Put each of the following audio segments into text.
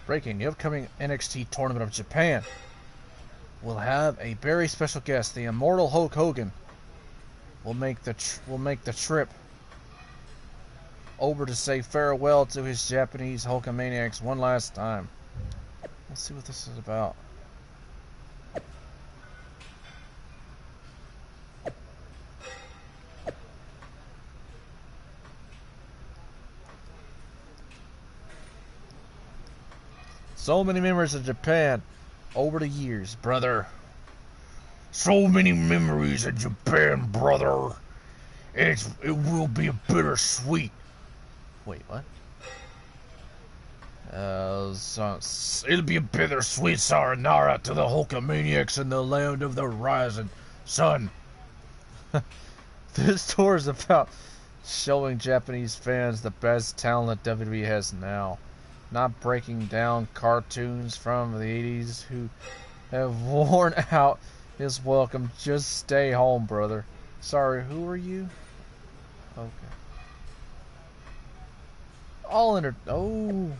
Breaking, the upcoming NXT Tournament of Japan will have a very special guest. The immortal Hulk Hogan will make the trip over to say farewell to his Japanese Hulkamaniacs one last time. Let's see what this is about. So many memories of Japan over the years, brother. So many memories of Japan, brother. It will be a bittersweet. Wait, what? It'll be a bittersweet sayonara to the Hulkamaniacs in the land of the rising sun. This tour is about showing Japanese fans the best talent that WWE has now. Not breaking down cartoons from the 80s who have worn out his welcome. Just stay home, brother. Sorry, who are you? Okay. Oh.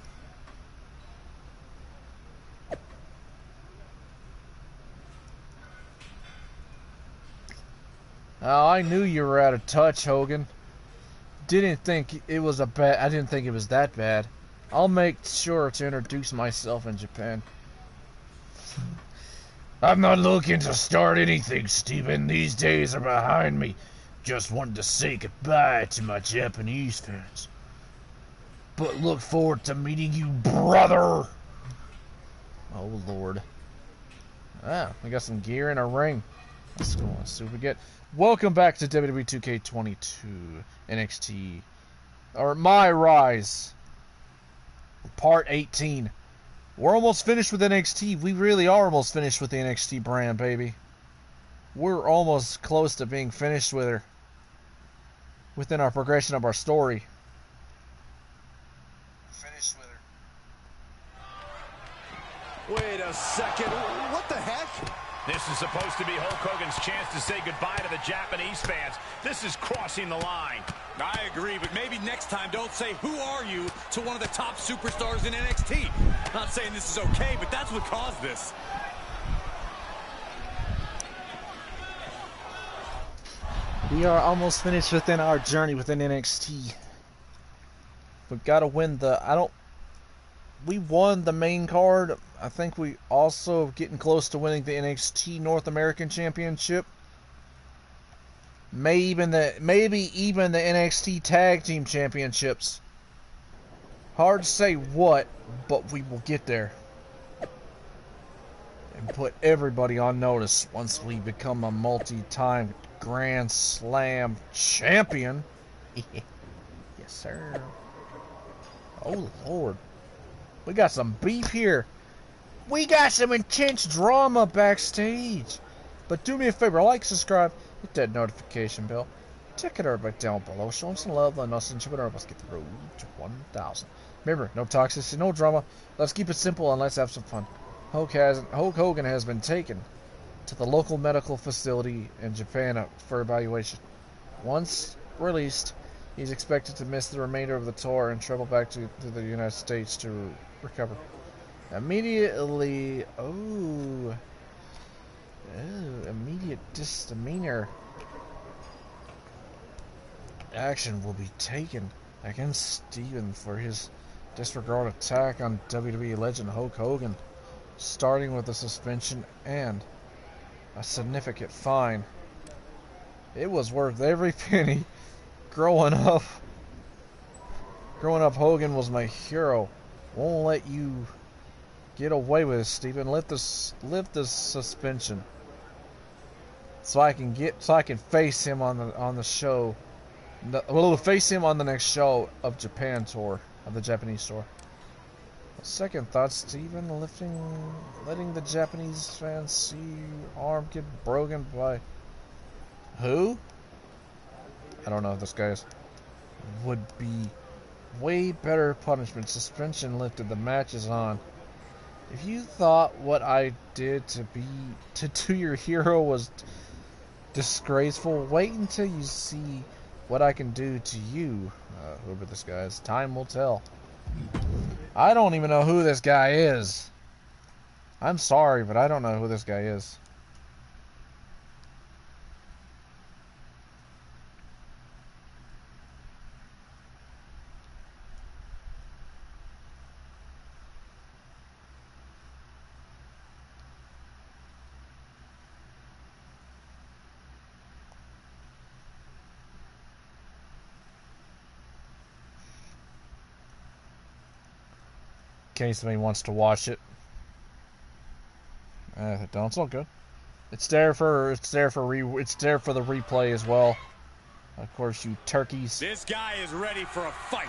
Oh, I knew you were out of touch, Hogan. I didn't think it was that bad. I'll make sure to introduce myself in Japan. I'm not looking to start anything, Steven. These days are behind me. Just wanted to say goodbye to my Japanese fans. But look forward to meeting you, brother! Oh, Lord. Ah, we got some gear in our ring. Let's go on, see what we get. Welcome back to WWE 2K22 NXT. Or My Rise. Part 18. We're almost finished with NXT. We really are almost finished with the NXT brand, baby. We're almost close to being finished with her. Within our progression of our story. Finished with her. Wait a second. What the heck? This is supposed to be Hulk Hogan's chance to say goodbye to the Japanese fans. This is crossing the line. I agree, but maybe next time don't say, "Who are you?" to one of the top superstars in NXT. Not saying this is okay, but that's what caused this. We are almost finished within our journey within NXT. We've got to win we won the main card. I think we also getting close to winning the NXT North American Championship. Maybe even the NXT Tag Team Championships. Hard to say what, but we will get there. And put everybody on notice once we become a multi-time Grand Slam champion. Yes, sir. Oh, Lord. We got some beef here. We got some intense drama backstage. But do me a favor, like, subscribe, hit that notification bell. Check it out right down below. Show them some love, let us and let's get the road to 1,000. Remember, no toxicity, no drama. Let's keep it simple and let's have some fun. Hulk Hogan has been taken to the local medical facility in Japan for evaluation. Once released, he's expected to miss the remainder of the tour and travel back to the United States to recover. Immediate misdemeanor action will be taken against Steven for his disregard attack on WWE legend Hulk Hogan, starting with a suspension and a significant fine. It was worth every penny. Growing up, Hogan was my hero. Won't let you get away with it, Steven. Lift this suspension, so I can face him on the show. We'll face him on the next show of Japan tour, of the Japanese tour. Second thought, Steven, letting the Japanese fans see your arm get broken by who? I don't know if this guy's would be way better punishment. Suspension lifted, the match is on. If you thought what I did to your hero was disgraceful, wait until you see what I can do to you. Whoever this guy is, time will tell. I don't even know who this guy is. I'm sorry, but I don't know who this guy is. In case somebody wants to watch it. Don't, it's all good. It's there for the replay as well. Of course, you turkeys. This guy is ready for a fight.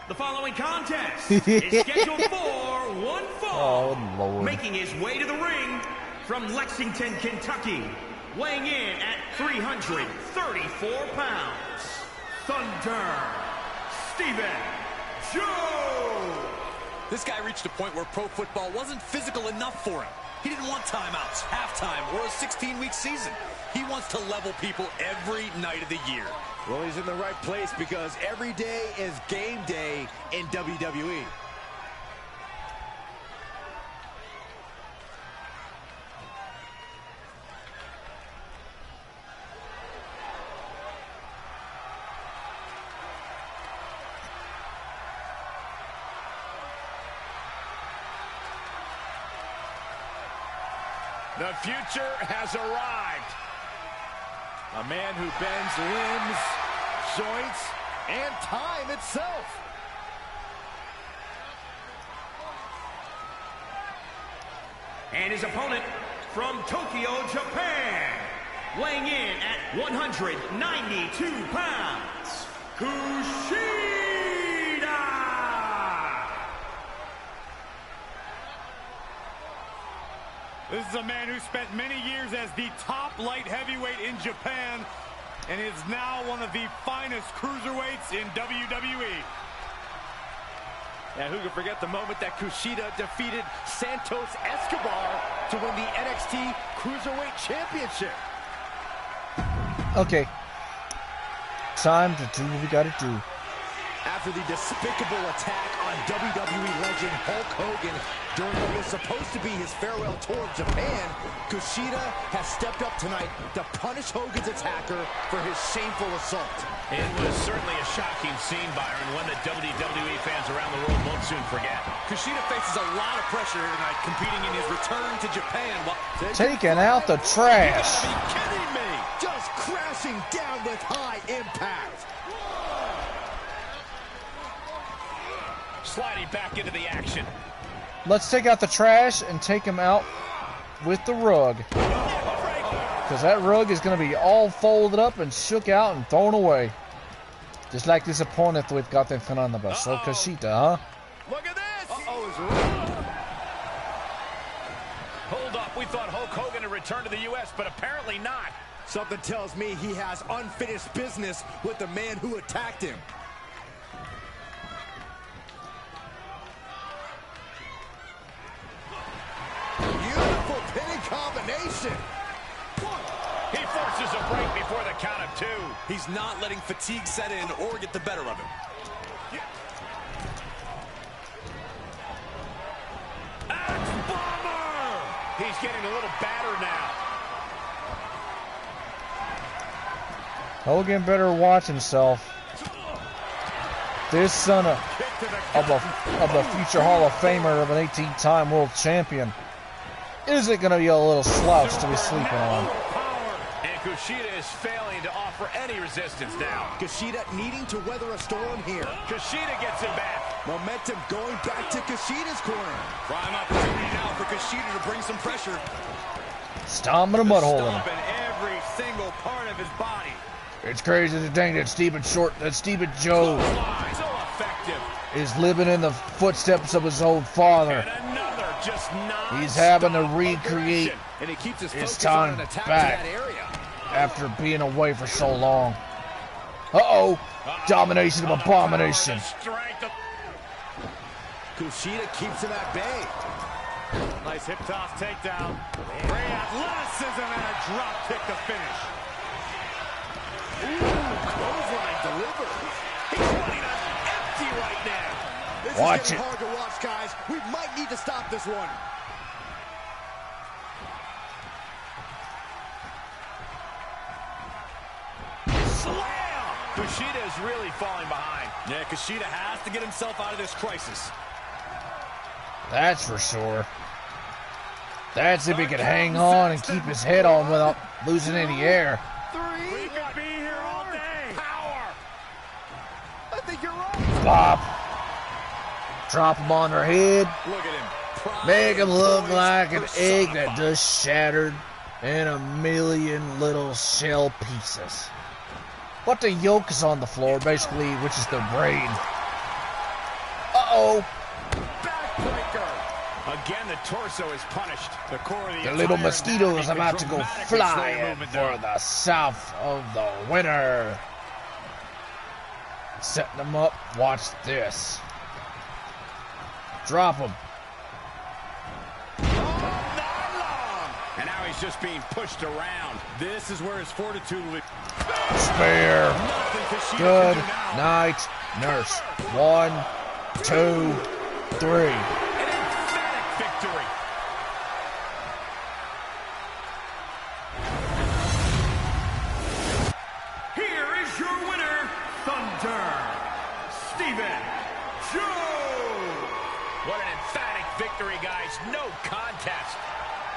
The following contest is scheduled for one fall. Oh, Lord. Making his way to the ring from Lexington, Kentucky, weighing in at 334 pounds, Thunder Steven Joe. This guy reached a point where pro football wasn't physical enough for him. He didn't want timeouts, halftime, or a 16-week season. He wants to level people every night of the year. Well, he's in the right place because every day is game day in WWE. The future has arrived. A man who bends limbs, joints, and time itself. And his opponent from Tokyo, Japan, weighing in at 192 pounds, Kushida. This is a man who spent many years as the top light heavyweight in Japan and is now one of the finest cruiserweights in WWE. And who can forget the moment that Kushida defeated Santos Escobar to win the NXT Cruiserweight Championship? Okay. Time to do what we gotta do. After the despicable attack on WWE legend Hulk Hogan during what was supposed to be his farewell tour of Japan, Kushida has stepped up tonight to punish Hogan's attacker for his shameful assault. It was certainly a shocking scene, Byron, one that WWE fans around the world won't soon forget. Kushida faces a lot of pressure here tonight, competing in his return to Japan. Taking out the trash. You gotta be kidding me! Just crashing down with high impact. Sliding back into the action. Let's take out the trash and take him out with the rug. Because that rug is going to be all folded up and shook out and thrown away. Just like this opponent we've got in front of us. So Kushida, huh? Look at this! Hold up, we thought Hulk Hogan had returned to the U.S., but apparently not. Something tells me he has unfinished business with the man who attacked him. Beautiful pinning combination. He forces a break before the count of two. He's not letting fatigue set in or get the better of him. Axe bomber! He's getting a little battered now. Hogan better watch himself. This son of the future Hall of Famer of an 18-time world champion isn't going to be a little slouch to be sleeping on. And Kushida is failing to offer any resistance now. Kushida needing to weather a storm here. Kushida gets him back. Momentum going back to Kushida's corner. Prime opportunity now for Kushida to bring some pressure. Stomping a mud hole in him. Stomping every single part of his body. It's crazy to think that Steven Joe So effective. is living in the footsteps of his own father. And another just non-stop He's having to recreate And he keeps his his focus on time an attack back to that area. after being away for so long. Uh-oh. Domination of abomination. Kushida keeps him at bay. Nice hip toss takedown. Great athleticism and a drop kick to finish. Clothesline delivered. He's running on empty right now. This Watch is getting it. hard to watch, guys. We might need to stop this one. Slam! Kushida is really falling behind. Yeah, Kushida has to get himself out of this crisis. That's for sure. That's if he can hang on and keep his head on without losing any air. We could be here all day. Power. I think you're right. Bop. Drop him on their head. Look at him. Make him look like an egg that just shattered in a million little shell pieces. But the yolk is on the floor, basically, which is the brain. Uh-oh. Backbreaker. Again, the torso is punished. The core of the little entire mosquito anatomy is could about to go dramatically slow your flying movement for down. the south of the winner. Setting them up. Watch this. Drop him. And now he's just being pushed around. This is where his fortitude will... Spare. Nothing Kushida Good can do now. night, nurse. 1, 2, 3. An emphatic victory. Here is your winner, Thunder, Steven Joe. What an emphatic victory, guys. No contest.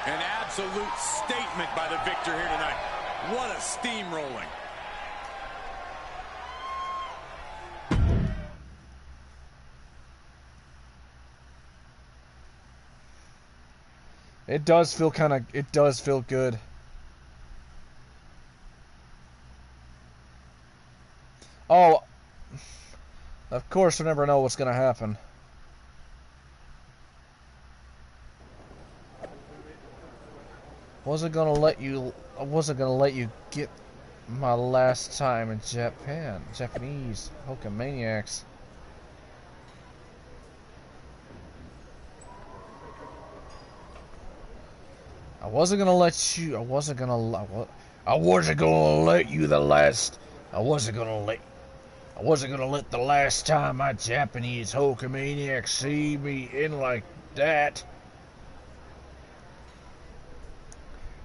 An absolute statement by the victor here tonight. What a steamrolling. It does feel good. Oh, of course, we never know what's gonna happen. I wasn't gonna let you get my last time in Japan. Japanese Hulkamaniacs. I wasn't gonna let you let the last time my Japanese Hulkamaniacs see me in like that.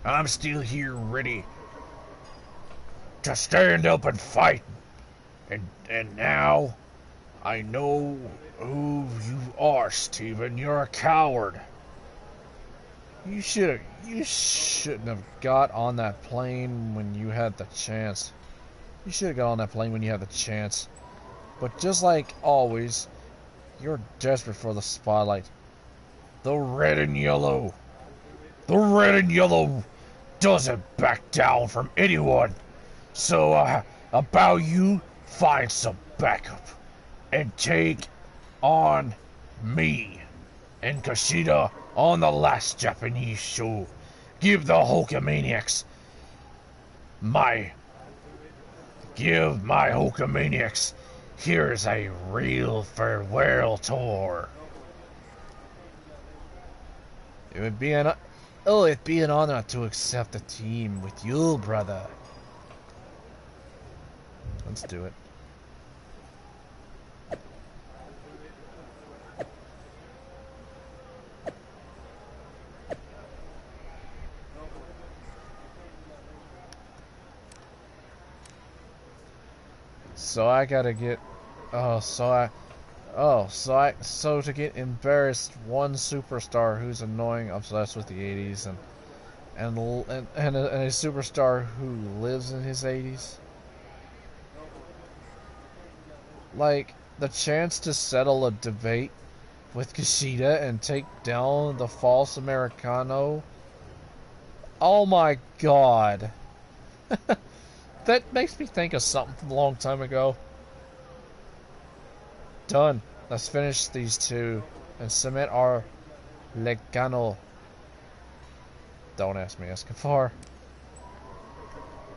I'm still here ready to stand up and fight. And now I know who you are, Steven. You're a coward. You shouldn't have got on that plane when you had the chance. You should have got on that plane when you had the chance. But just like always, you're desperate for the spotlight. The red and yellow doesn't back down from anyone. So, about you, find some backup and take on me and Kushida on the last Japanese show. Give my Hulkamaniacs here's a real farewell tour. It'd be an honor to accept a team with you, brother. Let's do it. So I gotta get, so to get embarrassed, one superstar who's annoying, obsessed with the 80s, and a superstar who lives in his 80s. Like, the chance to settle a debate with Kushida and take down the false Americano. Oh my god. That makes me think of something from a long time ago. Done. Let's finish these two and submit our Legano. Don't ask me, Escobar.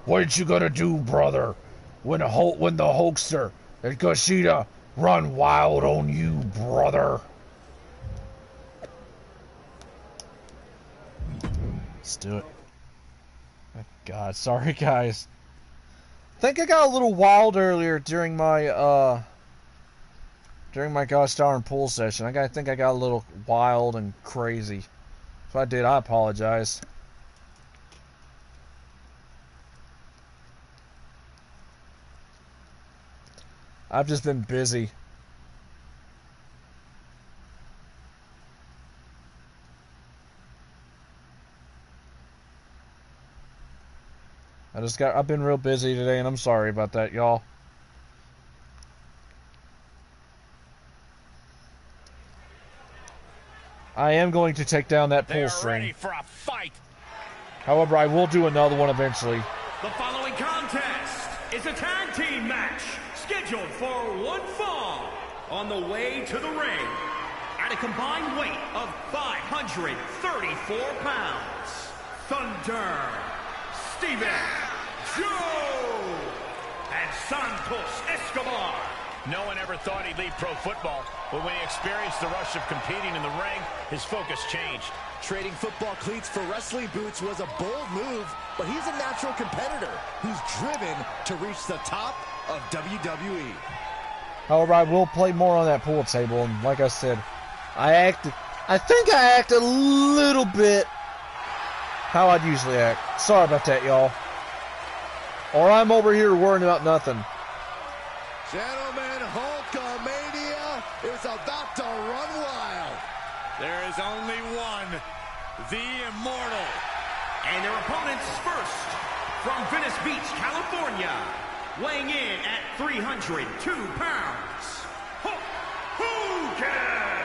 What you gonna do, brother, when the Hulkster and Kushida run wild on you, brother? Let's do it. Oh, God, sorry guys. I think I got a little wild earlier during my gosh darn pool session. I think I got a little wild and crazy. If I did, I apologize. I've just been busy. I've been real busy today, and I'm sorry about that, y'all. I am going to take down that pull string. Ready for a fight. However, I will do another one eventually. The following contest is a tag team match scheduled for one fall on the way to the ring at a combined weight of 534 pounds. Thunder, Steven, Joe, and Santos Escobar. No one ever thought he'd leave pro football, but when he experienced the rush of competing in the ring, his focus changed. Trading football cleats for wrestling boots was a bold move, but he's a natural competitor who's driven to reach the top of WWE. However, I will play more on that pool table, and like I said, I think I act a little bit how I'd usually act. Sorry about that, y'all. Or I'm over here worrying about nothing. Gentlemen, Hulkamania is about to run wild. There is only one, the Immortal. And their opponents first, from Venice Beach, California, weighing in at 302 pounds, Hulk Hogan!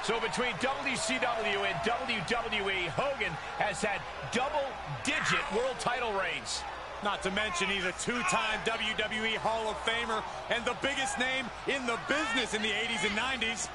So between WCW and WWE, Hogan has had double-digit world title reigns. Not to mention he's a two-time WWE Hall of Famer and the biggest name in the business in the 80s and 90s.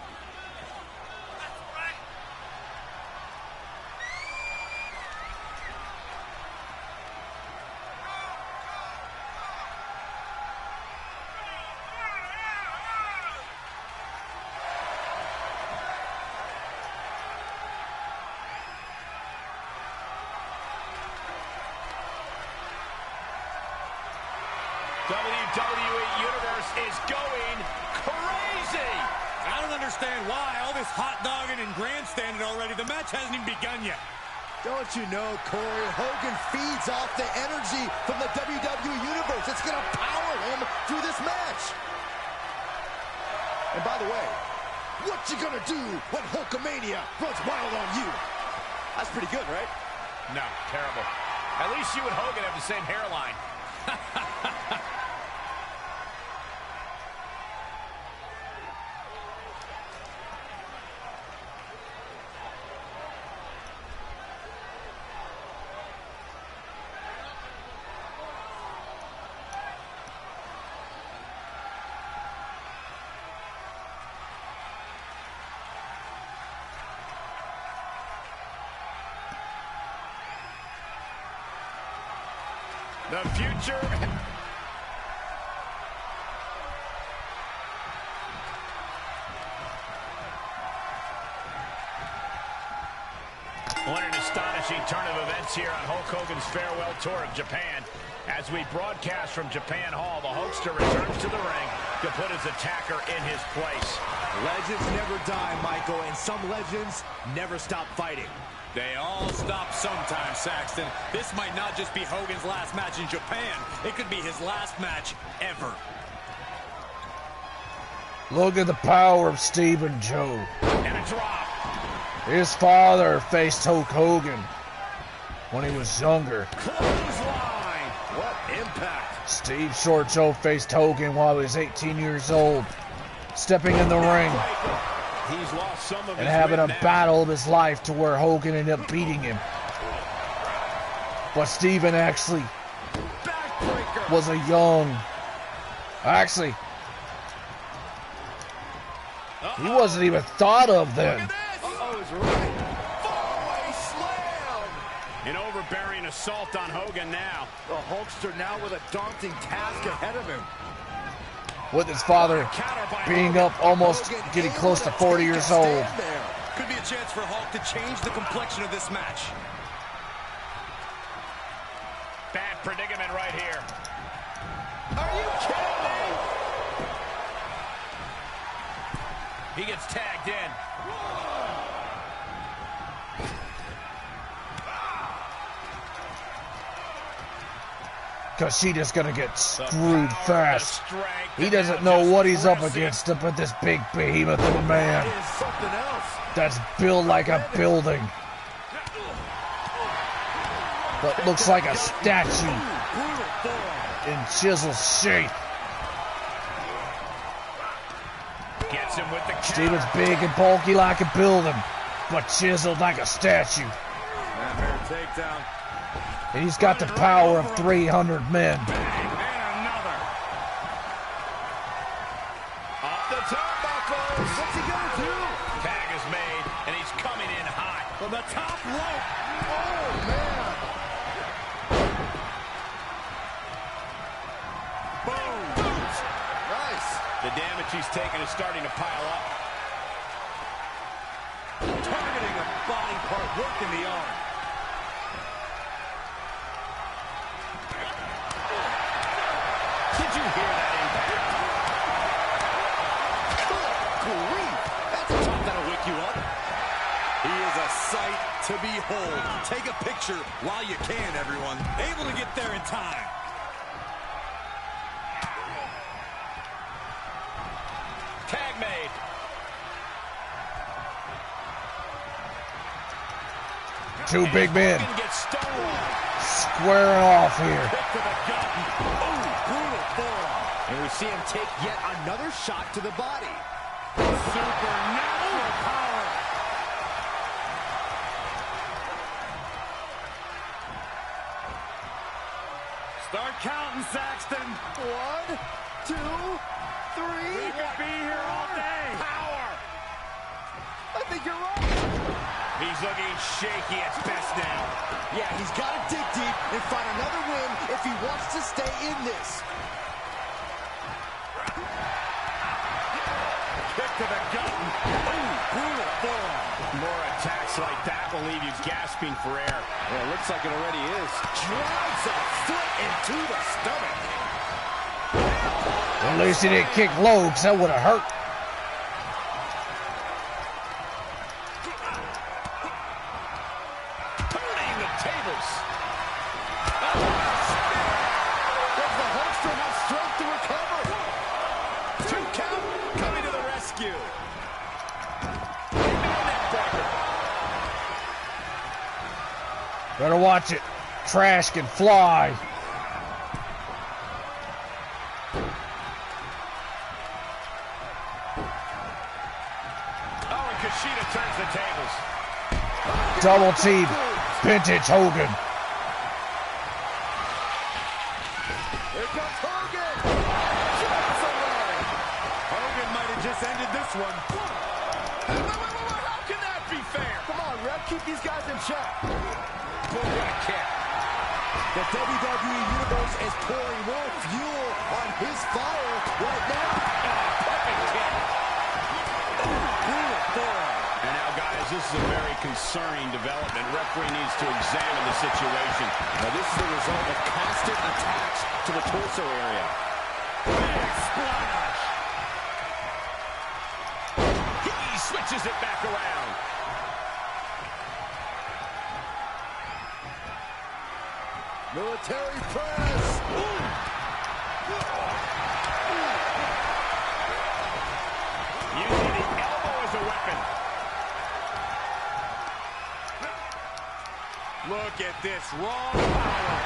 WWE Universe is going crazy. I don't understand why. All this hot dogging and grandstanding already. The match hasn't even begun yet. Don't you know, Corey, Hogan feeds off the energy from the WWE Universe. It's going to power him through this match. And by the way, what you going to do when Hulkamania runs wild on you? That's pretty good, right? No, terrible. At least you and Hogan have the same hairline. The future. What an astonishing turn of events here on Hulk Hogan's farewell tour of Japan. As we broadcast from Japan Hall, the Hulkster returns to the ring to put his attacker in his place. Legends never die, Michael, and some legends never stop fighting. They all stop sometime, Saxton. This might not just be Hogan's last match in Japan. It could be his last match ever. Look at the power of Steve and Joe. And a drop. His father faced Hulk Hogan when he was younger. Clothesline. What impact. Steve Short Joe faced Hogan while he was 18 years old, stepping in the ring He's lost some of and his having a wit now. battle of his life to where Hogan ended up beating him. But Steven actually Backbreaker. was a young... Actually, he wasn't even thought of then. Oh, he's right. Fallaway slam. An overbearing assault on Hogan now. The Hulkster now with a daunting task ahead of him. With his father being up almost getting close to 40 years old. Could be a chance for Hulk to change the complexion of this match. Kushita's gonna get screwed fast. He doesn't know what he's up against but this big behemoth of a man that's built like a building, but looks like a statue in chisel shape. Gets him with the Steven's big and bulky like a building, but chiseled like a statue. Takedown. And he's got the power of 300 men. And another. Off the turnbuckles. What's he gonna do? Tag is made, and he's coming in hot. From the top rope. Oh, man. Boom. Nice. The damage he's taken is starting to pile up. Targeting a body part, working the arm. Did you hear that impact? Good grief. That's a chop that'll wake you up. He is a sight to behold. Take a picture while you can, everyone. Able to get there in time. Tag made. Two big men squaring off here. And we see him take yet another shot to the body. Supernatural power. Start counting, Saxton. 1, 2, 3. We could be here all day. Power. I think you're right. He's looking shaky at best now. Yeah, he's got to dig deep and find another win if he wants to stay in this. Kick to the gut. Ooh, brutal forearm. More attacks like that will leave you gasping for air. Well, it looks like it already is. Drives a foot into the stomach. At least he didn't kick low, because that would have hurt. Turning the tables. Does the Hulkster have strength to recover? 2 count. Coming to the rescue. Better watch it. Trash can fly. Oh, and Kushida turns the tables. Double team. Vintage Hogan. Here comes Hogan. Jumps away. Hogan might have just ended this one. How can that be fair? Come on, Ref, keep these guys in check. Boom, what a kick. The WWE Universe is pouring more fuel on his fire right now. Perfect kick. Brutal forearm. And now, guys, this is a very concerning development. Referee needs to examine the situation. Now, this is the result of constant attacks to the torso area. Big splash. He switches it back around. Military press. Using the elbow as a weapon. Look at this raw power.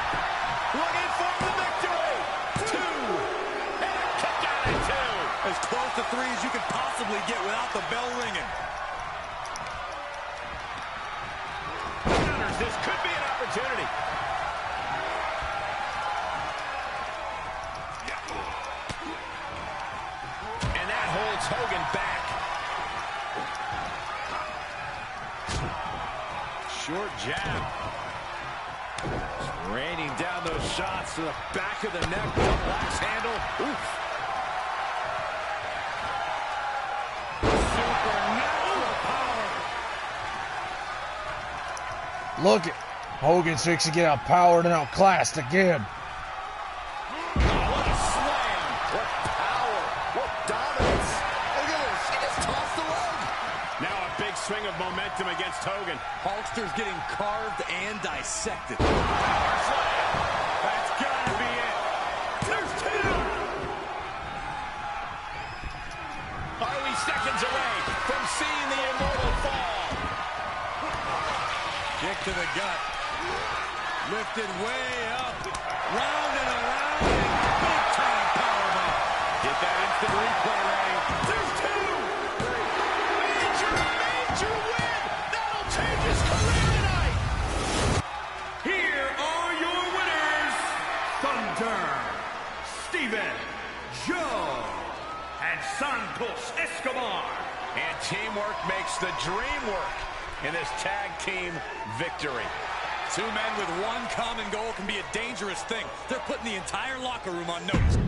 Looking for the victory. 2. And a kick out at 2. As close to 3 as you can possibly get without the bell ringing. Counters. This could be an opportunity. And that holds Hogan back. Short jab. Raining down those shots to the back of the neck. Double axe handle. Oof. Supernatural power. Look at Hogan's fixing to get outpowered and outclassed again. What a slam. What power. What dominance. Look at this. He just tossed the leg. Now a big swing of momentum against Hogan. Hulkster's getting carved and dissected. Power slam. That's gotta be it. seconds away from seeing the immortal fall. Kick to the gut. Lifted way up. Round and around. Big time powerbomb. Get that instant replay, Ray. There's two. Major win. That'll change his career tonight. Here are your winners, Thunder, Steven, Joe, and Santos Escobar. And teamwork makes the dream work in this tag team victory. Two men with one common goal can be a dangerous thing. They're putting the entire locker room on notice.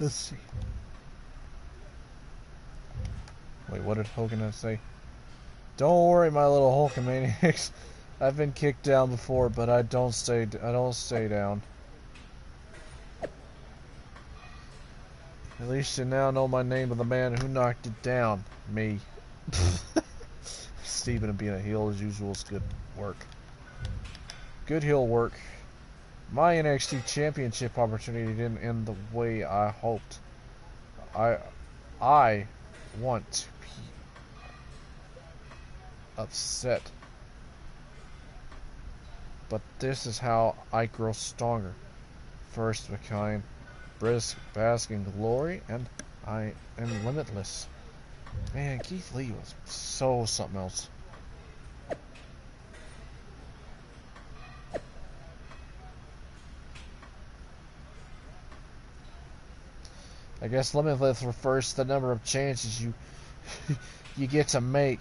Let's see. Wait, what did Hogan say? Don't worry, my little Hulkamaniacs. I've been kicked down before, but I don't stay down. At least you now know my name of the man who knocked it down. Me. Steven being a heel as usual is good work. Good heel work. My NXT Championship opportunity didn't end the way I hoped. I want to be upset. But this is how I grow stronger. First of a kind, brisk, basking glory, and I am limitless. Man, Keith Lee was so something else. I guess limitless refers to the number of chances you you get to make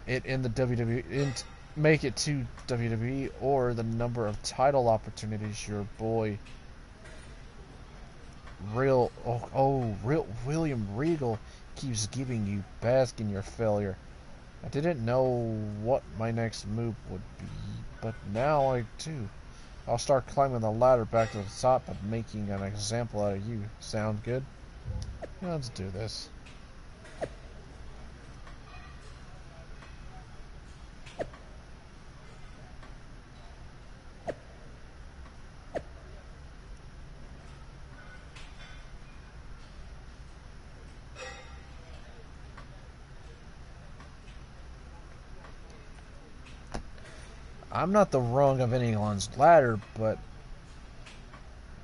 it in the WWE, make it to WWE, or the number of title opportunities your boy William Regal keeps giving you. Bask in your failure. I didn't know what my next move would be, but now I do. I'll start climbing the ladder back to the top and making an example out of you. Sound good? Let's do this. I'm not the rung of anyone's ladder, but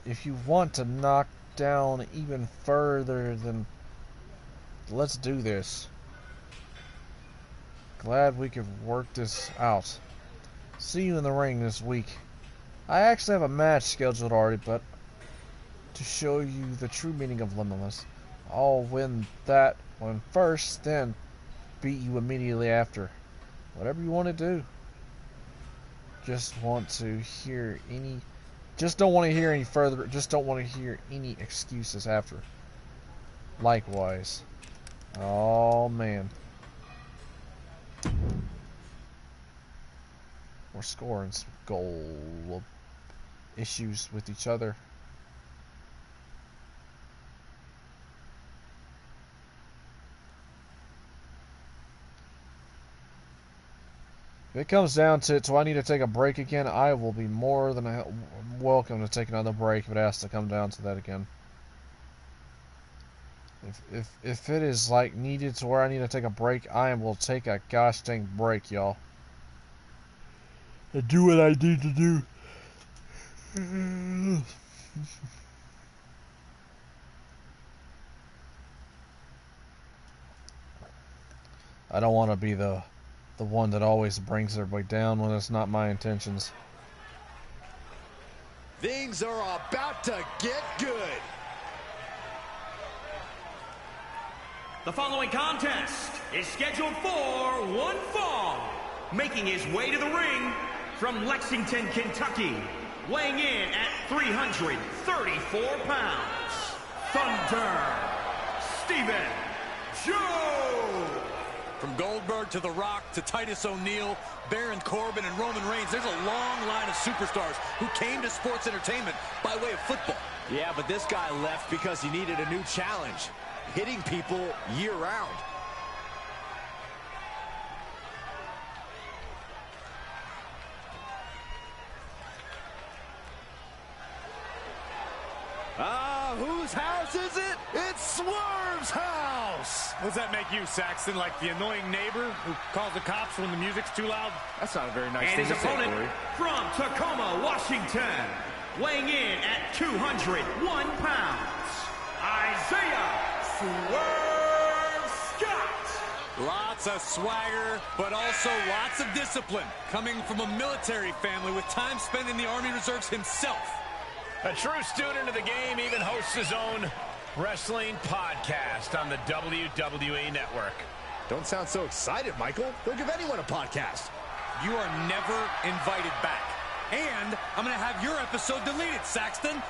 if you want to knock down even further, then let's do this. Glad we could work this out. See you in the ring this week. I actually have a match scheduled already, but to show you the true meaning of limitless, I'll win that one first, then beat you immediately after. Whatever you want to do. Just don't want to hear any further. Just don't want to hear any excuses after. Likewise. Oh man. We're scoring some goal issues with each other. If it comes down to it, do I need to take a break again? I will be more than welcome to take another break if it has to come down to that again. If it is like needed to where I need to take a break, I will take a gosh dang break, y'all. And do what I need to do. I don't want to be the one that always brings everybody down when it's not my intentions. Things are about to get good. The following contest is scheduled for one fall. Making his way to the ring from Lexington, Kentucky, weighing in at 334 pounds, Thunder, Stephen Joe. From Goldberg to The Rock to Titus O'Neil, Baron Corbin, and Roman Reigns, there's a long line of superstars who came to sports entertainment by way of football. Yeah, but this guy left because he needed a new challenge, hitting people year-round. Whose house is it? It's Swerve's house! What does that make you, Saxton? Like the annoying neighbor who calls the cops when the music's too loud? That's not a very nice And thing his to say, opponent Corey. from Tacoma, Washington, weighing in at 201 pounds, Isaiah Swerve Scott. Lots of swagger, but also lots of discipline. Coming from a military family with time spent in the Army Reserves himself. A true student of the game, even hosts his own wrestling podcast on the WWE Network. Don't sound so excited, Michael. Don't give anyone a podcast. You are never invited back. And I'm going to have your episode deleted, Saxton.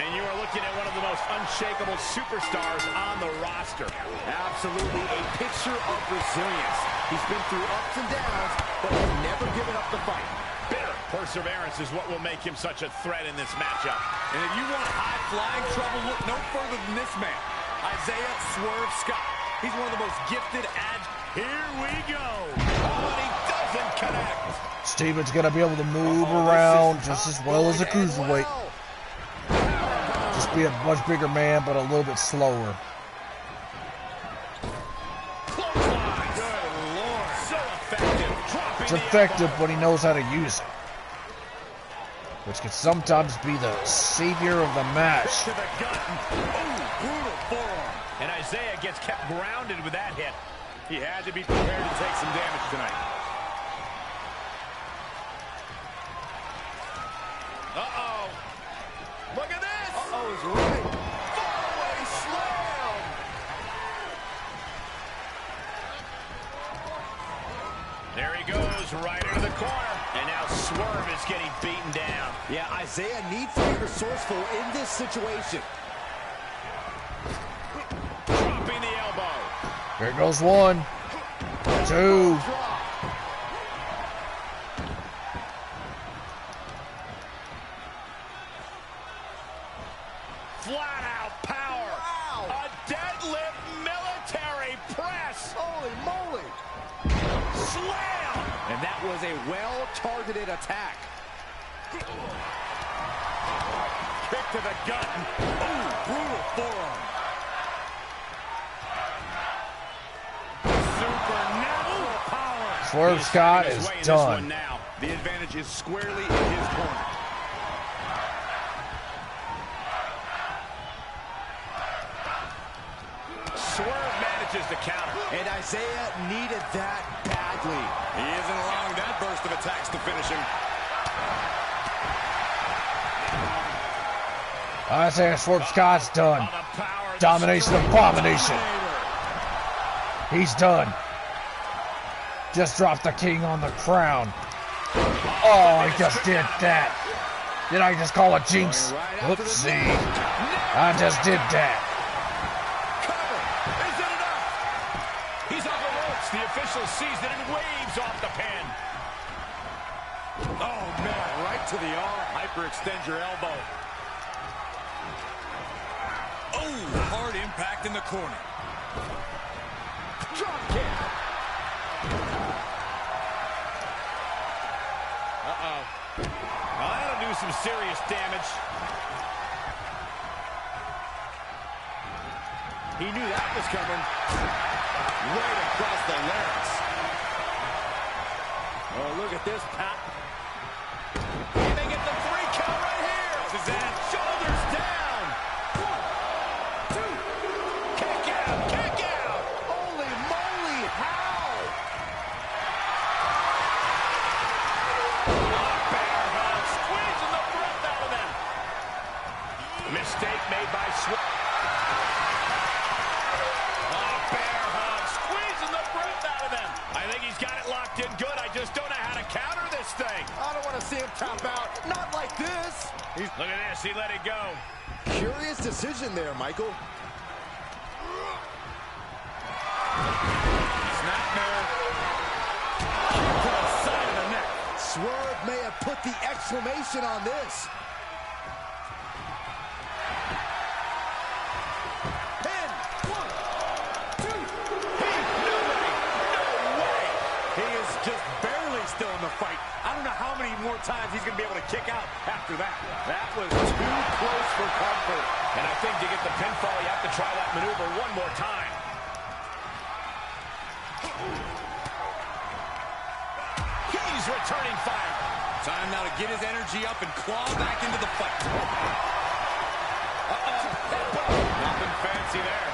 And you are looking at one of the most unshakable superstars on the roster. Absolutely a picture of resilience. He's been through ups and downs, but he's never given up the fight. Bitter perseverance is what will make him such a threat in this matchup. And if you want high-flying trouble, look no further than this man, Isaiah Swerve Scott. He's one of the most gifted Here we go. Oh, and he doesn't connect. Steven's going to be able to move around just as well as a cruiserweight. Just be a much bigger man, but a little bit slower. Clothesline. Good Lord. So effective. Dropping It's the effective elbow. when he knows how to use it, which can sometimes be the savior of the match. To the gut. Ooh, brutal forearm. And Isaiah gets kept grounded with that hit. He had to be prepared to take some damage tonight. Uh-oh. Look at this. Uh-oh is right. Far-away slam. There he goes, right into the corner. And now Swerve is getting beaten down. Yeah, Isaiah needs to be resourceful in this situation. Dropping the elbow. Here goes one, two. Flat out power. Wow. A deadlift military press. Holy moly. Slam. And that was a well-targeted attack. Kick to the gut. Ooh, brutal forearm. Supernatural power. Swerve He's Scott finding his is way in this done. one now. The advantage is squarely in his corner. Swerve manages to counter. And Isaiah needed that badly. He isn't allowing that burst of attacks to finish him. Isaiah Swerve Scott's done. On the power, the Domination strength abomination. dominator. He's done. Just dropped the king on the crown. Oh, he just did that. Did I just call a jinx? Oopsie. I just did that. Cover. Is it enough? He's on the ropes. The official sees it and waves off the pin. Oh, man. Right to the arm. Hyperextend your elbow. Oh, hard impact in the corner. Drop kick. Uh-oh. Well, that'll do some serious damage. He knew that was coming. Right across the larynx. Oh, look at this, Pat. And they get the 3 count right here. This is it. Shoulders down. 1, 2. Kick out. Kick out. Holy moly, how? made by bear hug, squeezing the breath out of them. I think he's got it locked in good. I just don't know how to counter this thing. I don't want to see him tap out. Not like this. Look at this. He let it go. Curious decision there, Michael. Snapmare. To the side of the neck. Swerve may have put the exclamation on this. Pin. 1, 2. No way. He is just barely still in the fight. I don't know how many more times he's going to be able to kick out after that. That was too close for comfort. And I think to get the pinfall, you have to try that maneuver one more time. He's returning fire. Time now to get his energy up and claw back into the fight. Nothing fancy there.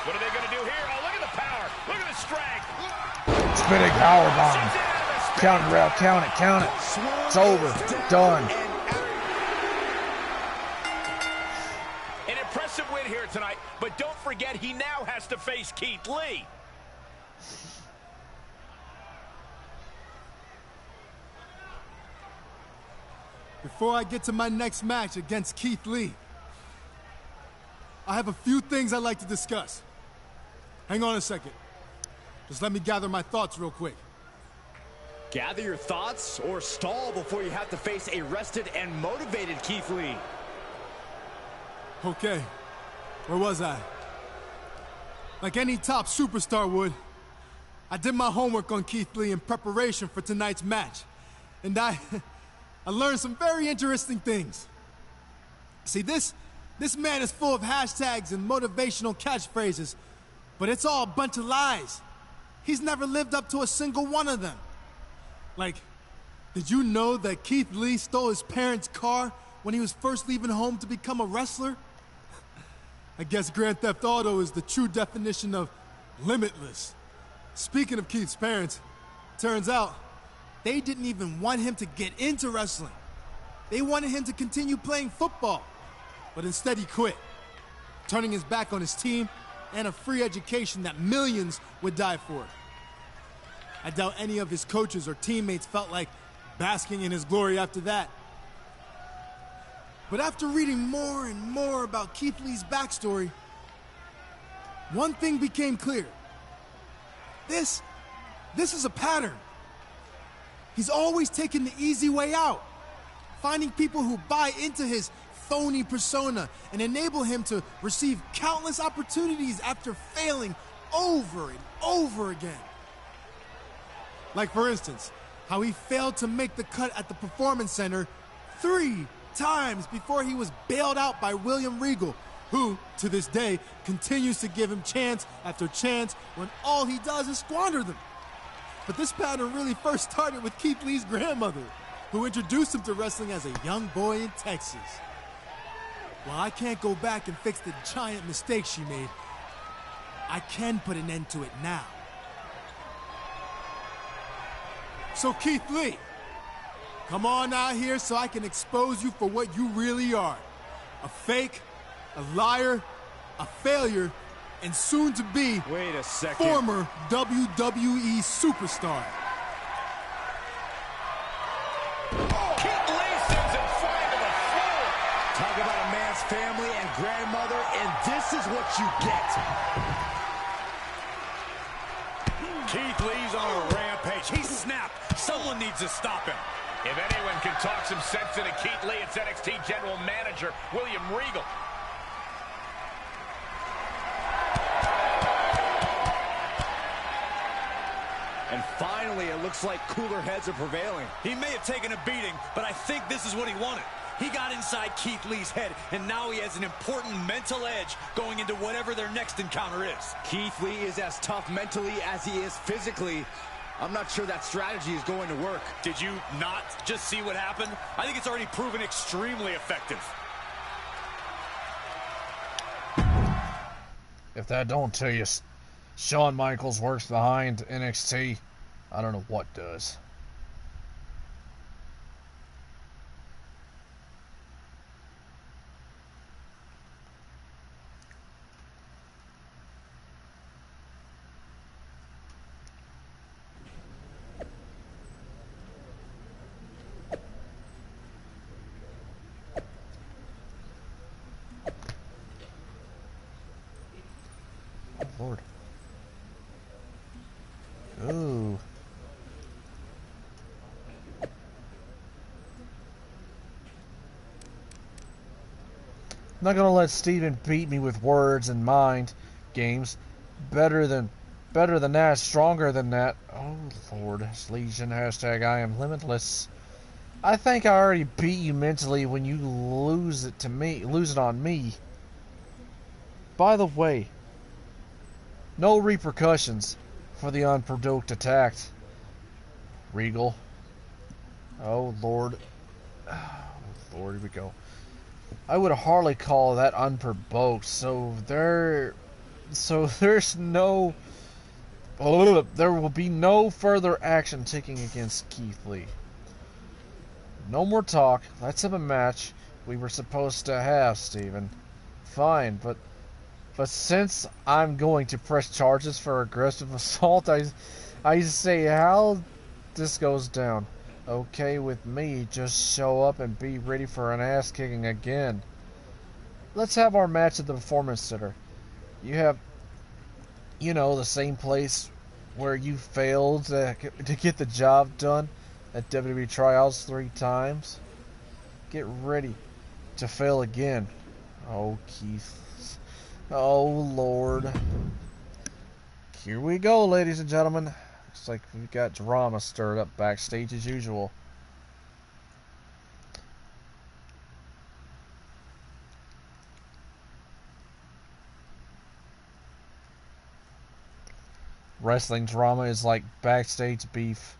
What are they going to do here? Oh, look at the power. Look at the strength. Spinning power bomb. Count it, Ralph. Count it. Count it. It's over. Done. An impressive win here tonight, but don't forget he now has to face Keith Lee. Before I get to my next match against Keith Lee, I have a few things I'd like to discuss. Hang on a second. Just let me gather my thoughts real quick. Gather your thoughts or stall before you have to face a rested and motivated Keith Lee. Okay, where was I? Like any top superstar would, I did my homework on Keith Lee in preparation for tonight's match. And I learned some very interesting things. See, this man is full of hashtags and motivational catchphrases, but it's all a bunch of lies. He's never lived up to a single one of them. Like, did you know that Keith Lee stole his parents' car when he was first leaving home to become a wrestler? I guess Grand Theft Auto is the true definition of limitless. Speaking of Keith's parents, turns out they didn't even want him to get into wrestling. They wanted him to continue playing football, but instead he quit, turning his back on his team and a free education that millions would die for. I doubt any of his coaches or teammates felt like basking in his glory after that. But after reading more and more about Keith Lee's backstory, one thing became clear. This is a pattern. He's always taken the easy way out, finding people who buy into his phony persona and enable him to receive countless opportunities after failing over and over again. Like, for instance, how he failed to make the cut at the Performance Center 3 times before he was bailed out by William Regal, who, to this day, continues to give him chance after chance when all he does is squander them. But this pattern really first started with Keith Lee's grandmother, who introduced him to wrestling as a young boy in Texas. While I can't go back and fix the giant mistake she made, I can put an end to it now. So Keith Lee, come on out here so I can expose you for what you really are. A fake, a liar, a failure, and soon to be Wait a second. former WWE superstar. Keith Lee sends him flying to the floor. Talk about a man's family and grandmother, and this is what you get. Keith Lee's on a rampage. He snapped. Someone needs to stop him. If anyone can talk some sense into Keith Lee, it's NXT General Manager William Regal. And finally, it looks like cooler heads are prevailing. He may have taken a beating, but I think this is what he wanted. He got inside Keith Lee's head, and now he has an important mental edge going into whatever their next encounter is. Keith Lee is as tough mentally as he is physically. I'm not sure that strategy is going to work. Did you not just see what happened? I think it's already proven extremely effective. If that don't tell you Shawn Michaels works behind NXT, I don't know what does. Lord. Ooh. I'm not gonna let Steven beat me with words and mind games. Better than that, stronger than that. Oh Lord, Legion hashtag I am limitless. I think I already beat you mentally when you lose it on me. By the way, no repercussions for the unprovoked attack. Regal. Oh Lord. Oh Lord, here we go. I would hardly call that unprovoked, so there's no... there will be no further action taken against Keith Lee. No more talk. Let's have a match we were supposed to have, Steven. Fine, but since I'm going to press charges for aggressive assault, I say how this goes down. Okay with me, just show up and be ready for an ass kicking again. Let's have our match at the Performance Center. You have, the same place where you failed to get the job done at WWE Tryouts 3 times. Get ready to fail again. Oh, Keith. Oh, Lord. Here we go, ladies and gentlemen. Looks like we've got drama stirred up backstage as usual. Wrestling drama is like backstage beef.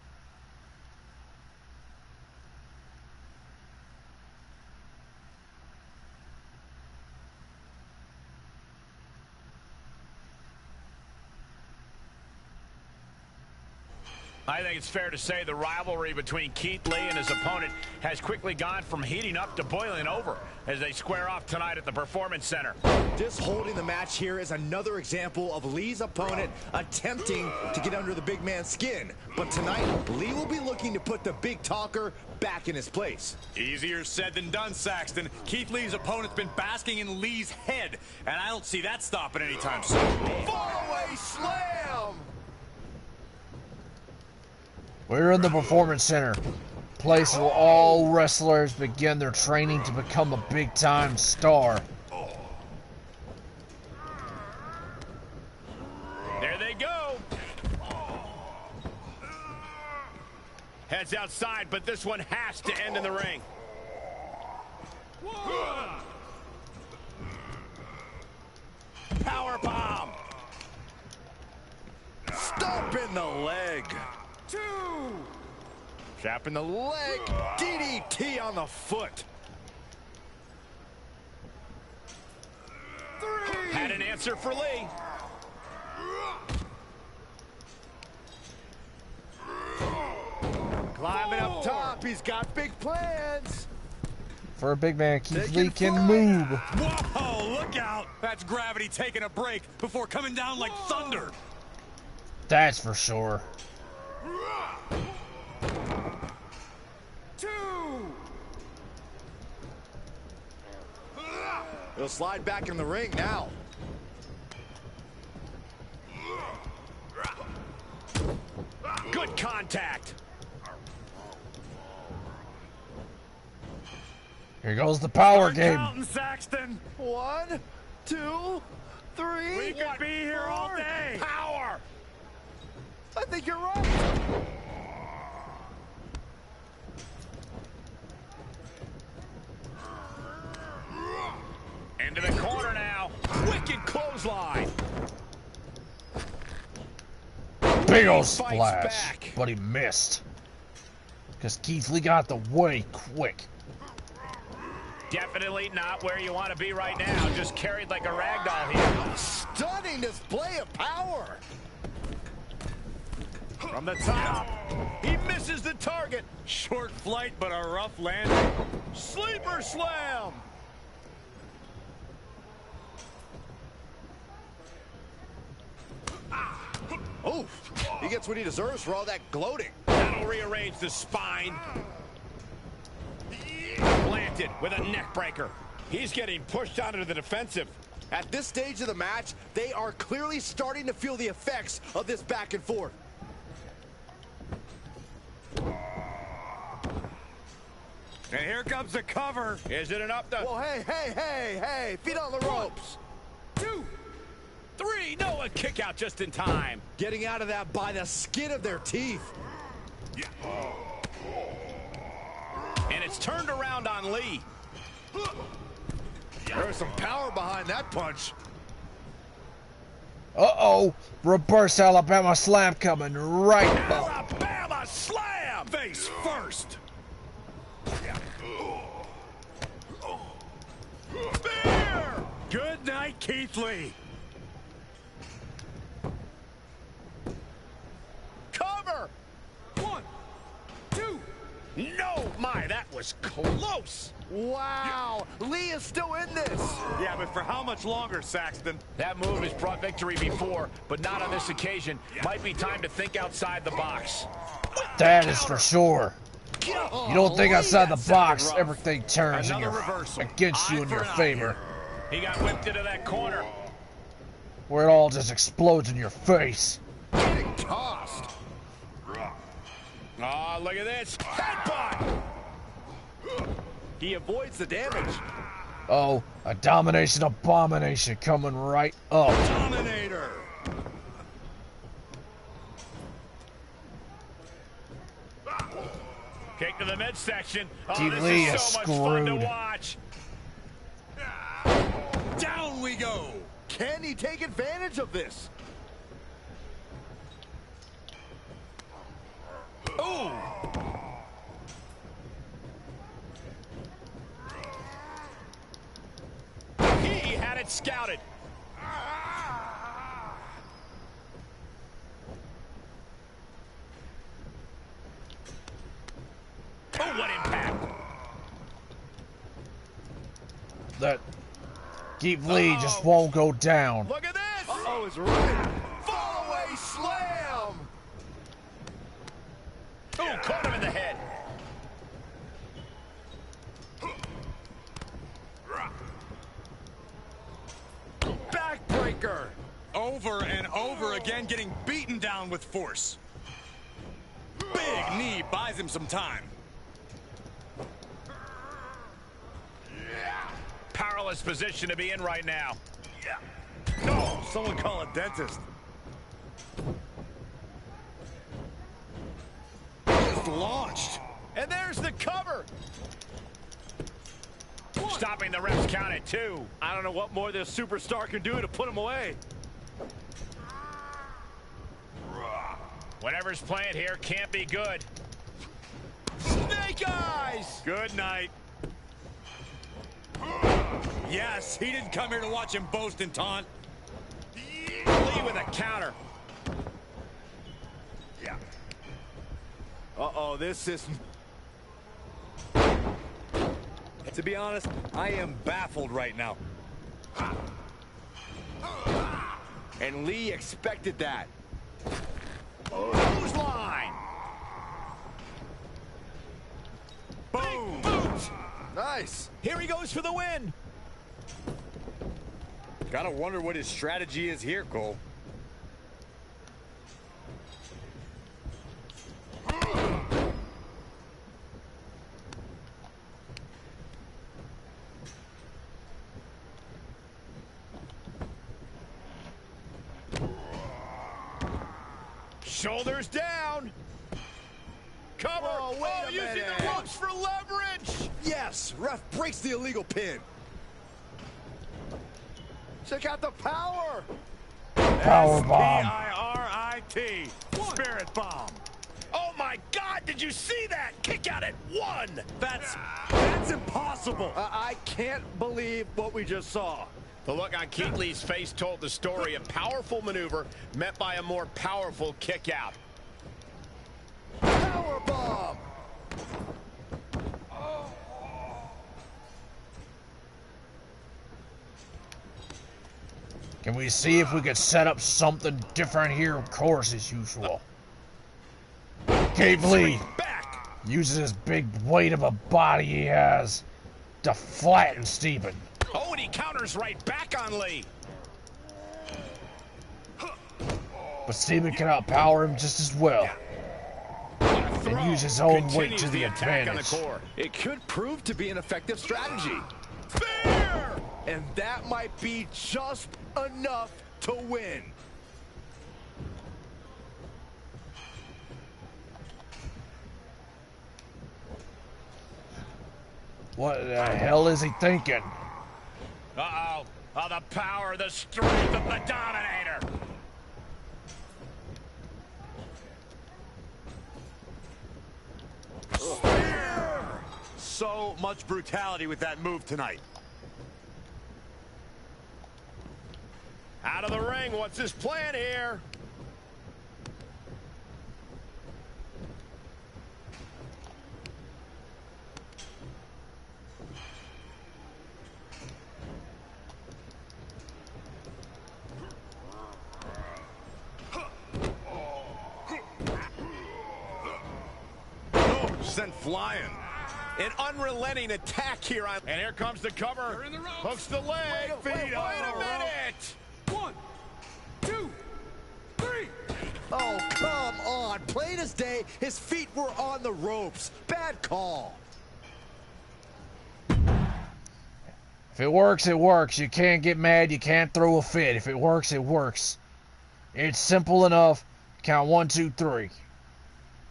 I think it's fair to say the rivalry between Keith Lee and his opponent has quickly gone from heating up to boiling over as they square off tonight at the Performance Center. Just holding the match here is another example of Lee's opponent attempting to get under the big man's skin. But tonight, Lee will be looking to put the big talker back in his place. Easier said than done, Saxton. Keith Lee's opponent's been basking in Lee's head, and I don't see that stopping anytime soon. Fallaway slam! We're in the Performance Center, place where all wrestlers begin their training to become a big-time star. There they go. Heads outside, but this one has to end in the ring. Power bomb! Stomp in the leg! 2! Trap in the leg! DDT on the foot! 3! Had an answer for Lee. Climbing up top, he's got big plans! For a big man, Keith Lee can move. Whoa, look out! That's gravity taking a break before coming down like thunder. That's for sure. 2! He'll slide back in the ring now. Good contact. Here goes the power game. Counting, Saxton. 1, 2, 3. We could be here all day. Power! I think you're right. Into the corner now. Wicked clothesline. Big ol' Fights splash. back. But he missed. Because Keith Lee got the way quick. Definitely not where you want to be right now. Just carried like a ragdoll here. Stunning display of power. From the top, he misses the target. Short flight, but a rough landing. Sleeper slam. Oof. He gets what he deserves for all that gloating. That'll rearrange the spine. Planted with a neck breaker. He's getting pushed onto the defensive. At this stage of the match, they are clearly starting to feel the effects of this back and forth. And here comes the cover. Is it enough to... Well, hey, feet on the ropes. 2, 3, no, a kick out just in time. Getting out of that by the skin of their teeth. And it's turned around on Lee. There's some power behind that punch. Uh-oh. Reverse Alabama slam coming right up. Alabama slam! Face first. Spear! Good night, Keith Lee. Cover! 1, 2. No, my, that was close. Wow, Lee is still in this. Yeah, but for how much longer, Saxton? That move has brought victory before, but not on this occasion. Might be time to think outside the box. That is for sure. You don't think outside the box, everything turns in against you in your favor. He got whipped into that corner. Where it all just explodes in your face. Getting tossed. Oh, look at this. Headbutt! He avoids the damage. Oh, a domination abomination coming right up. Dominator! Kick to the midsection. Oh, Keith this Lee is is so much fun to screwed. watch. Down we go! Can he take advantage of this? Ooh! He had it scouted. Oh, what impact! That Keith Lee just won't go down. Look at this! Uh-oh, it's right. Fall away slam! Oh, caught him in the head. Backbreaker! Over and over again, getting beaten down with force. Big knee buys him some time. Powerless position to be in right now. No, someone call a dentist. Just launched. And there's the cover. Stopping the ref's count at 2. I don't know what more this superstar can do to put him away. Whatever's playing here can't be good. Snake eyes! Good night. Yes, he didn't come here to watch him boast and taunt. Lee with a counter. Yeah. Uh-oh, this is... To be honest, I am baffled right now. And Lee expected that. Clothesline! Boom! Boots. Nice. Here he goes for the win. Gotta wonder what his strategy is here, Cole. Shoulders down. Cover. Whoa, wait a using minute. the ropes for leverage. Yes, ref breaks the illegal pin. Check out the power. Power bomb. S-P-I-R-I-T. Spirit bomb. Oh my God! Did you see that? Kick out at 1. That's impossible. I can't believe what we just saw. The look on Keith Lee's face told the story. A powerful maneuver met by a more powerful kick out. Power bomb. Can we see if we could set up something different here? Of course, as usual. Keith Lee uses his big weight of a body he has to flatten Steven. Oh, and he counters right back on Lee. But Steven can outpower him just as well. And use his own weight to the advantage. It could prove to be an effective strategy. Fair! And that might be just enough to win. What the hell is he thinking? Uh-oh. Oh, the power, the strength of the Dominator. So much brutality with that move tonight. Out of the ring, what's his plan here? Sent flying. An unrelenting attack here on. And here comes the cover. Hooks the leg. Wait a minute. 1, 2, 3. Oh, come on. Plain as day, his feet were on the ropes. Bad call. If it works, it works. You can't get mad. You can't throw a fit. If it works, it works. It's simple enough. Count 1, 2, 3. If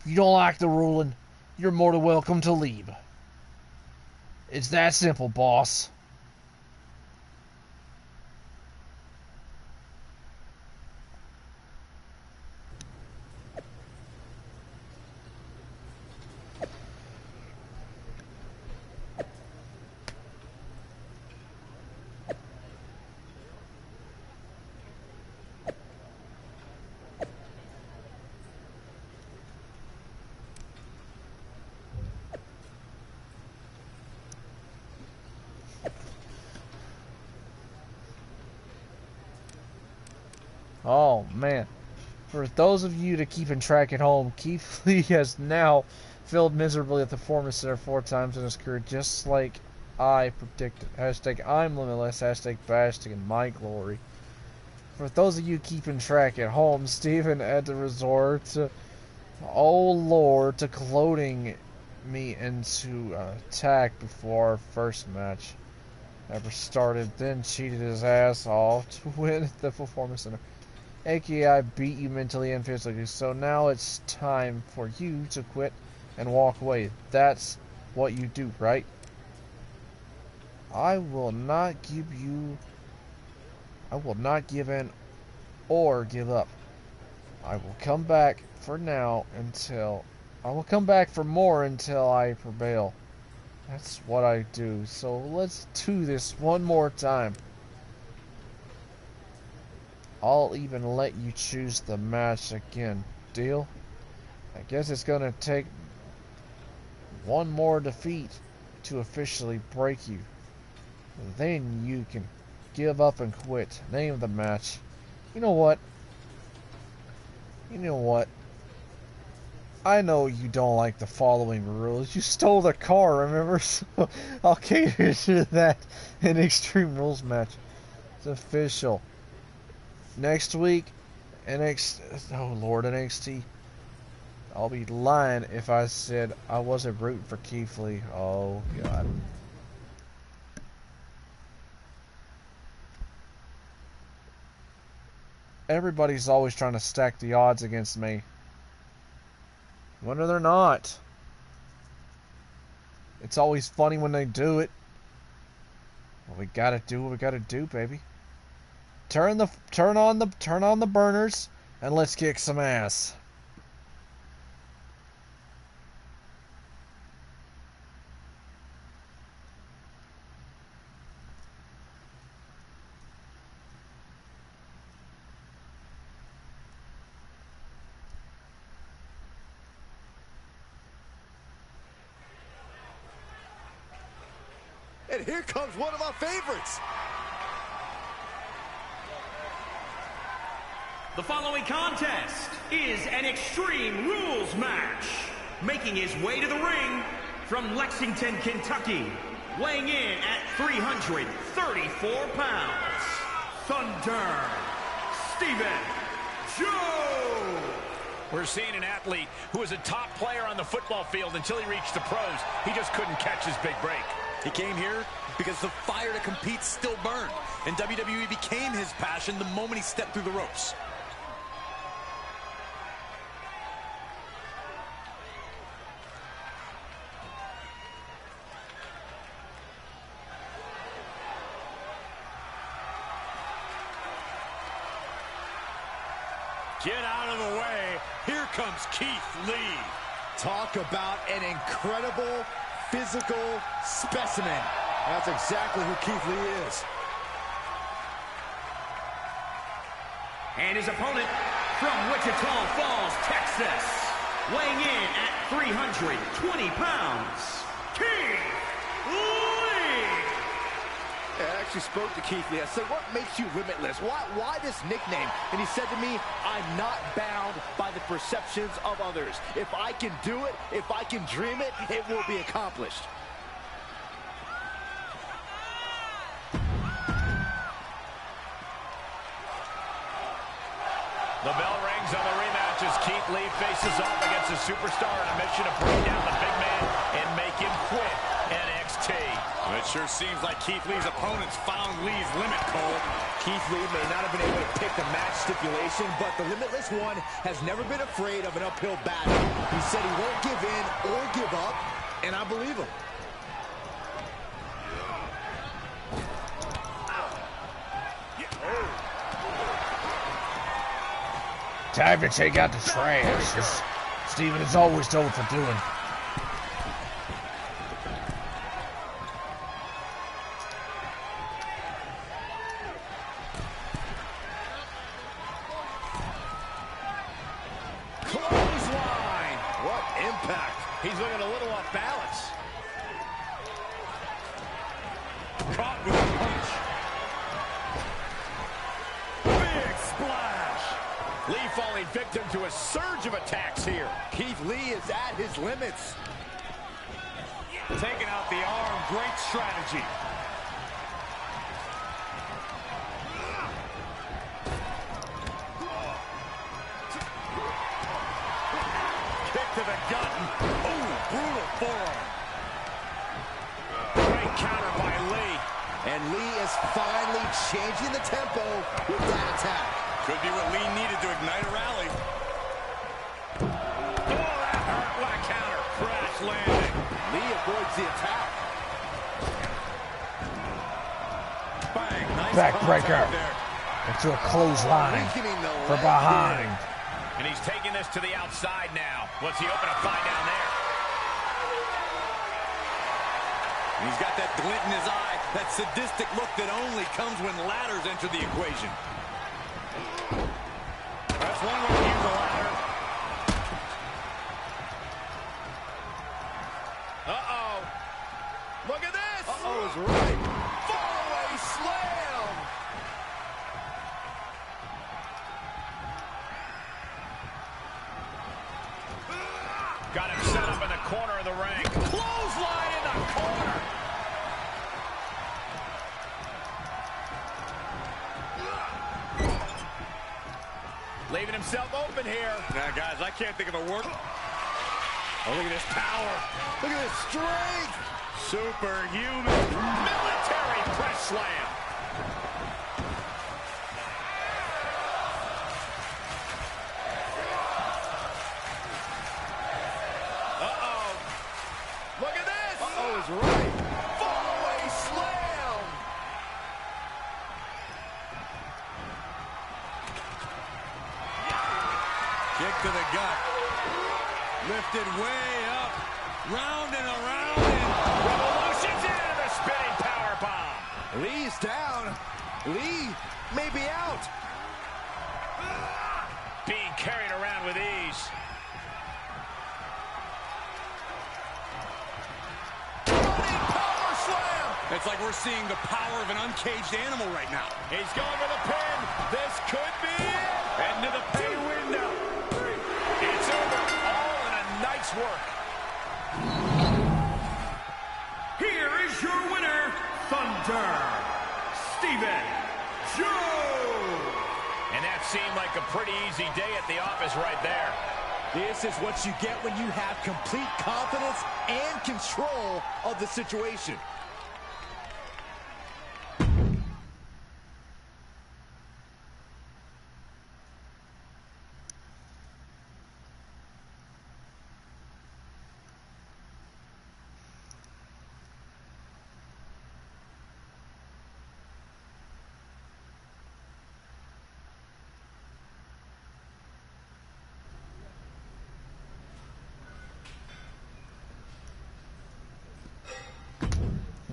you don't like the ruling, you're more than welcome to leave. It's that simple, boss. Oh, man. For those of you that keeping track at home, Keith Lee has now failed miserably at the Performance Center 4 times in his career, just like I predicted. Hashtag I'm limitless, hashtag basking in my glory. For those of you keeping track at home, Steven had to resort to, oh lord, to gloating me into an attack before our first match ever started, then cheated his ass off to win at the Performance Center. AKA, I beat you mentally and physically, so now it's time for you to quit and walk away. That's what you do, right? I will not give in or give up. I will come back for more until I prevail. That's what I do. So let's do this one more time. I'll even let you choose the match again. Deal? I guess it's gonna take one more defeat to officially break you. Then you can give up and quit. Name the match. You know what? I know you don't like the following rules. You stole the car, remember? So I'll cater to that in Extreme Rules match. It's official. Next week, NXT. I'll be lying if I said I wasn't rooting for Keith Lee. Oh, God. Everybody's always trying to stack the odds against me. When they're not. It's always funny when they do it. Well, we gotta do what we gotta do, baby. Turn on the burners and let's kick some ass. And here comes one of our favorites. The following contest is an Extreme Rules match. Making his way to the ring from Lexington, Kentucky, weighing in at 334 pounds, Thunder, Stephen Joe. We're seeing an athlete who was a top player on the football field until he reached the pros. He just couldn't catch his big break. He came here because the fire to compete still burned, and WWE became his passion the moment he stepped through the ropes. Get out of the way. Here comes Keith Lee. Talk about an incredible physical specimen. That's exactly who Keith Lee is. And his opponent from Wichita Falls, Texas, weighing in at 320 pounds, Keith Lee. I actually spoke to Keith Lee. I said, what makes you limitless? Why this nickname? And he said to me, I'm not bound by the perceptions of others. If I can do it, if I can dream it, it will be accomplished. The bell rings on the rematch as Keith Lee faces off against a superstar in a mission to bring down the big man and make him quit NXT. It sure seems like Keith Lee's opponents found Lee's limit, Cole. Keith Lee may not have been able to pick the match stipulation, but the Limitless One has never been afraid of an uphill battle. He said he won't give in or give up, and I believe him. Time to take out the trash, as Steven is always told for doing. Clothesline. What impact. He's looking a little off balance. Caught with a punch. Big splash. Lee falling victim to a surge of attacks here. Keith Lee is at his limits. Taking out the arm, great strategy. Kick to the gut. Ooh, brutal forearm. Great counter by Lee. And Lee is finally changing the tempo with that attack. Could be what Lee needed to ignite a rally. Oh, that hurt. What a counter. Crash landing. Lee avoids the attack. Bang. Nice Backbreaker contact there. into a clothesline Weakening the for leg behind. And he's taking this to the outside now. What's he open to find down there? He's got that glint in his eye, that sadistic look that only comes when ladders enter the equation. That's one way to use the ladder. Uh-oh. Look at this. Uh-oh is right. Fallaway slam. Got him set up in the corner of the ring. Clothesline in the corner. Leaving himself open here. Now, guys, I can't think of a word. Oh, look at this power. Look at this strength. Superhuman. Military press slam. Uh-oh. Look at this. Uh-oh is right. Fallaway slam. Kick to the gut. Lifted way up. Round and around. And Revolution's into the spinning power bomb. Lee's down. Lee may be out. Being carried around with ease. Running power slam. it's like we're seeing the power of an uncaged animal right now. He's going for the pin. This could be it. Into the pay window. It's over. All in a night's work. Here is your Steven Joe. And that seemed like a pretty easy day at the office right there. This is what you get when you have complete confidence and control of the situation.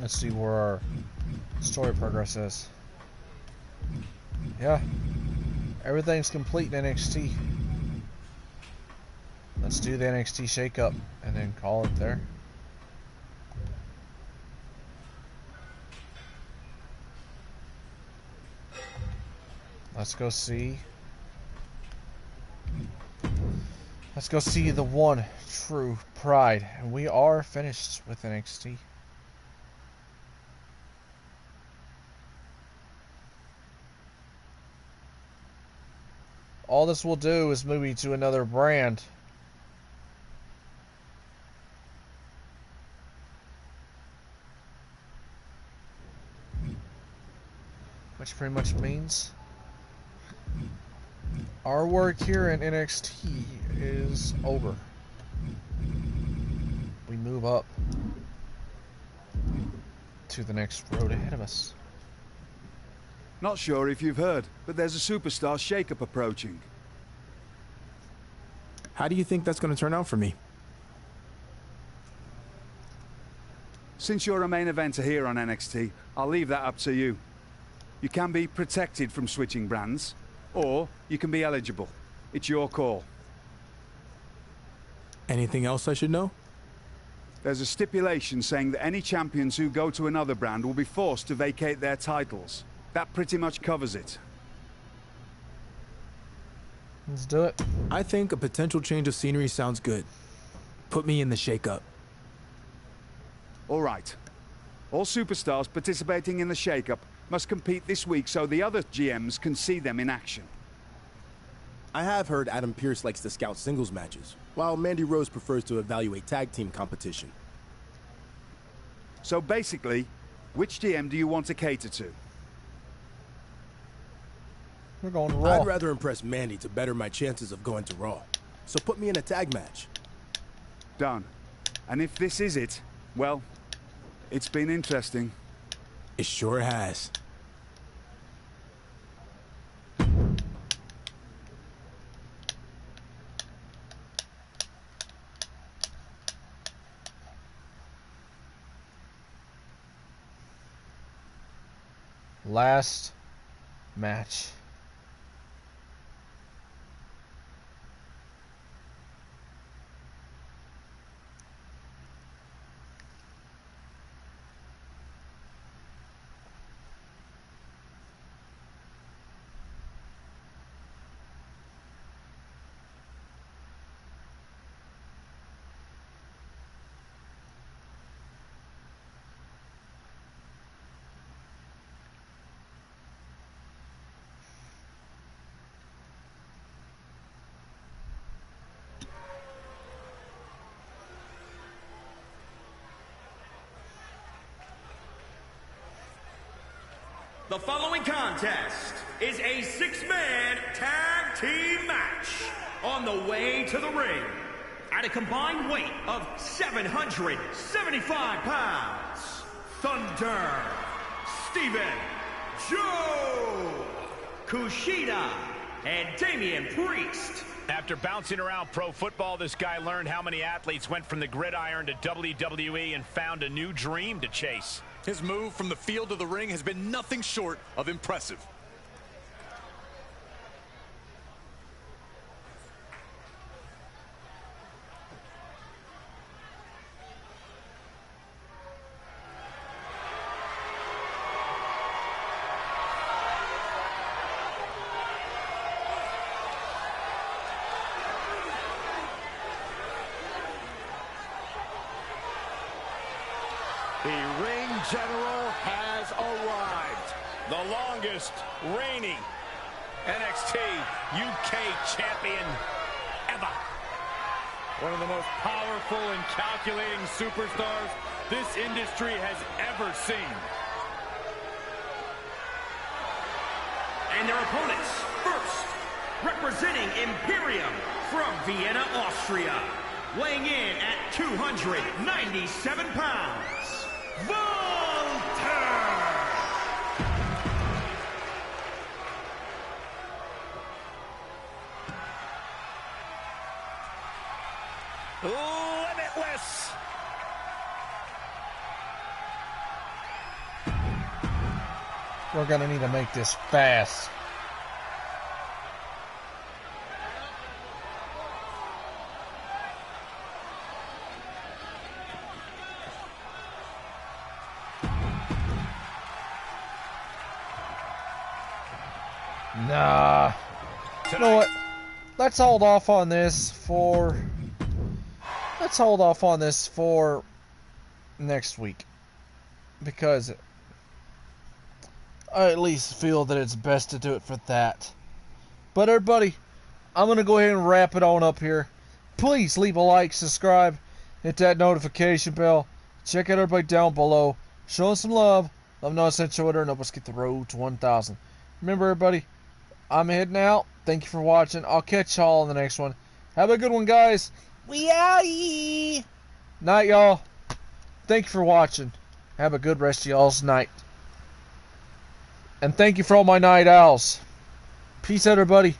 Let's see where our story progress is. Yeah, everything's complete in NXT. Let's do the NXT shakeup and then call it there. Let's go see. Let's go see the one true Pride. And we are finished with NXT. All this will do is move me to another brand. Which pretty much means our work here in NXT is over. We move up to the next road ahead of us. Not sure if you've heard, but there's a superstar shakeup approaching. How do you think that's going to turn out for me? Since you're a main eventer here on NXT, I'll leave that up to you. You can be protected from switching brands, or you can be eligible. It's your call. Anything else I should know? There's a stipulation saying that any champions who go to another brand will be forced to vacate their titles. That pretty much covers it. Let's do it. I think a potential change of scenery sounds good. Put me in the shakeup. All right. All superstars participating in the shakeup must compete this week so the other GMs can see them in action. I have heard Adam Pearce likes to scout singles matches, while Mandy Rose prefers to evaluate tag team competition. So basically, which GM do you want to cater to? We're going to Raw. I'd rather impress Mandy to better my chances of going to Raw. So put me in a tag match. Done. And if this is it, well, it's been interesting. It sure has. Last match. The following contest is a six-man tag team match on the way to the ring at a combined weight of 775 pounds. Thunder, Steven Joe, Kushida, and Damian Priest. After bouncing around pro football, this guy learned how many athletes went from the gridiron to WWE and found a new dream to chase. His move from the field to the ring has been nothing short of impressive. The ring general has arrived. the longest reigning NXT UK champion ever. One of the most powerful and calculating superstars this industry has ever seen. And their opponents, first, representing Imperium from Vienna, Austria, weighing in at 297 pounds, Walter! Limitless. We're gonna need to make this fast. Nah. You know what? Let's hold off on this for... Let's hold off on this for next week. Because I at least feel that it's best to do it for that. But everybody, I'm going to go ahead and wrap it on up here. Please leave a like, subscribe, hit that notification bell. Check out everybody down below. Show us some love. Let them know I sent you order and help us get the road to 1,000. Remember everybody, I'm heading out. Thank you for watching. I'll catch y'all in the next one. Have a good one, guys. We outie. Night, y'all. Thank you for watching. Have a good rest of y'all's night. And thank you for all my night owls. Peace out, everybody.